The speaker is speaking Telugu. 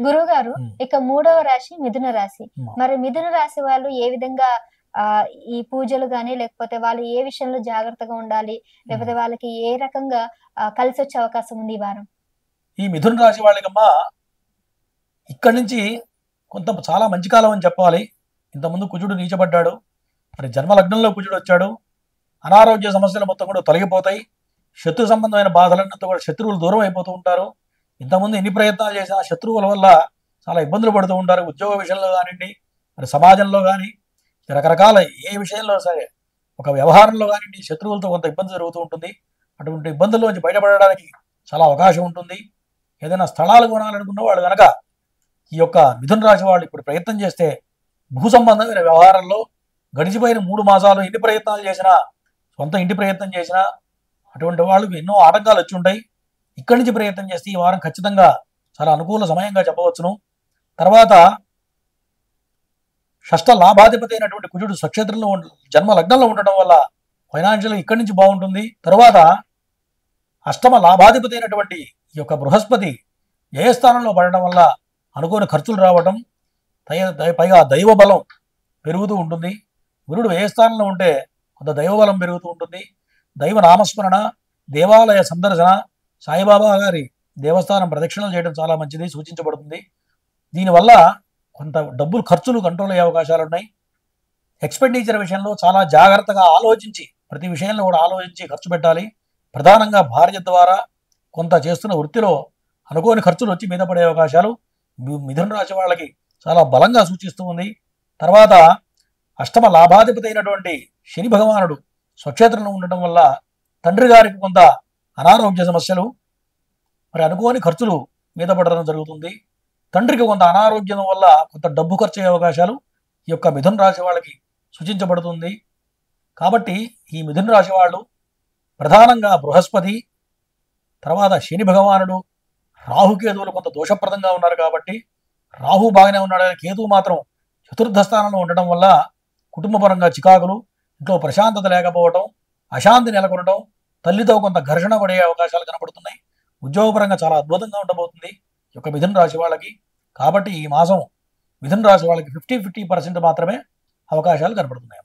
గురువు గారు, హ్మ్. ఇక మూడవ రాశి మిథున రాశి. హ్మ్. మరి మిథున రాశి వాళ్ళు ఏ విధంగా ఈ పూజలు గాని, లేకపోతే వాళ్ళు ఏ విషయంలో జాగ్రత్తగా ఉండాలి? హ్మ్. లేకపోతే వాళ్ళకి ఏ రకంగా కలిసొచ్చే అవకాశం ఉంది ఈ వారం? ఈ మిథున రాశి వాళ్ళకమ్మా ఇక్కడి నుంచి కొంత చాలా మంచి కాలం అని చెప్పాలి. ఇంతకుముందు కుజుడు నీచబడ్డాడు. మరి జన్మలగ్నంలో కుజుడు వచ్చాడు. అనారోగ్య సమస్యలు మొత్తం కూడా తొలగిపోతాయి. శత్రు సంబంధమైన బాధలన్నంతా కూడా శత్రువులు దూరం అయిపోతూ ఉంటారు. ఇంతకుముందు ఎన్ని ప్రయత్నాలు చేసినా శత్రువుల వల్ల చాలా ఇబ్బందులు పడుతూ ఉంటారు. ఉద్యోగ విషయంలో కానివ్వండి, మరి సమాజంలో కానీ రకరకాల ఏ విషయంలో సరే ఒక వ్యవహారంలో కానివ్వండి శత్రువులతో కొంత ఇబ్బంది జరుగుతూ ఉంటుంది. అటువంటి ఇబ్బందుల్లోంచి బయటపడడానికి చాలా అవకాశం ఉంటుంది. ఏదైనా స్థలాలు కొనాలనుకున్న వాళ్ళు కనుక ఈ యొక్క మిథున రాశి వాళ్ళు ఇప్పుడు ప్రయత్నం చేస్తే భూ సంబంధమైన వ్యవహారంలో గడిచిపోయిన 3 మాసాలు ఎన్ని ప్రయత్నాలు చేసినా, సొంత ఇంటి ప్రయత్నం చేసినా అటువంటి వాళ్ళకు ఎన్నో ఆటంకాలు వచ్చి ఉంటాయి. ఇక్కడి నుంచి ప్రయత్నం చేస్తే ఈ వారం ఖచ్చితంగా చాలా అనుకూల సమయంగా చెప్పవచ్చును. తర్వాత షష్ఠ లాభాధిపతి అయినటువంటి కుజుడు స్వక్షేత్రంలో జన్మ లగ్నంలో ఉండటం వల్ల ఫైనాన్షియల్ ఇక్కడి నుంచి బాగుంటుంది. తర్వాత అష్టమ లాభాధిపతి అయినటువంటి ఈ యొక్క బృహస్పతి ఏ స్థానంలో పడడం వల్ల అనుకోని ఖర్చులు రావడం, పైగా దైవ బలం పెరుగుతూ ఉంటుంది. గురుడు ఏ స్థానంలో ఉంటే కొంత దైవబలం పెరుగుతూ ఉంటుంది. దైవ నామస్మరణ, దేవాలయ సందర్శన, సాయిబాబా గారి దేవస్థానం ప్రదక్షిణలు చేయడం చాలా మంచిది, సూచించబడుతుంది. దీనివల్ల కొంత డబ్బులు ఖర్చులు కంట్రోల్ అయ్యే అవకాశాలు ఉన్నాయి. ఎక్స్పెండిచర్ విషయంలో చాలా జాగ్రత్తగా ఆలోచించి ప్రతి విషయంలో కూడా ఆలోచించి ఖర్చు పెట్టాలి. ప్రధానంగా భార్య ద్వారా కొంత చేస్తున్న వృత్తిలో అనుకోని ఖర్చులు వచ్చి మీద పడే అవకాశాలు మిథున రాశి వాళ్ళకి చాలా బలంగా సూచిస్తూ ఉంది. తర్వాత అష్టమ లాభాధిపతి అయినటువంటి శని భగవానుడు స్వక్షేత్రంలో ఉండటం వల్ల తండ్రి గారికి కొంత అనారోగ్య సమస్యలు, మరి అనుకోని ఖర్చులు మీద పడడం జరుగుతుంది. తండ్రికి కొంత అనారోగ్యం వల్ల కొంత డబ్బు ఖర్చు అయ్యే అవకాశాలు ఈ యొక్క మిథున రాశి వాళ్ళకి సూచించబడుతుంది. కాబట్టి ఈ మిథున రాశి వాళ్ళు ప్రధానంగా బృహస్పతి, తర్వాత శని భగవానుడు, రాహుకేతువులు కొంత దోషప్రదంగా ఉన్నారు కాబట్టి రాహు బాగానే ఉన్నాడు, కేతువు మాత్రం చతుర్థ స్థానంలో ఉండటం వల్ల కుటుంబపరంగా చికాకులు, ఇంట్లో ప్రశాంతత లేకపోవడం, అశాంతి నెలకొనడం, తల్లితో కొంత ఘర్షణ పడే అవకాశాలు కనపడుతున్నాయి. ఉద్యోగపరంగా చాలా అద్భుతంగా ఉండబోతుంది ఈ యొక్క మిథున రాశి వాళ్ళకి. కాబట్టి ఈ మాసం మిథున రాశి వాళ్ళకి 50-50% మాత్రమే అవకాశాలు కనపడుతున్నాయి.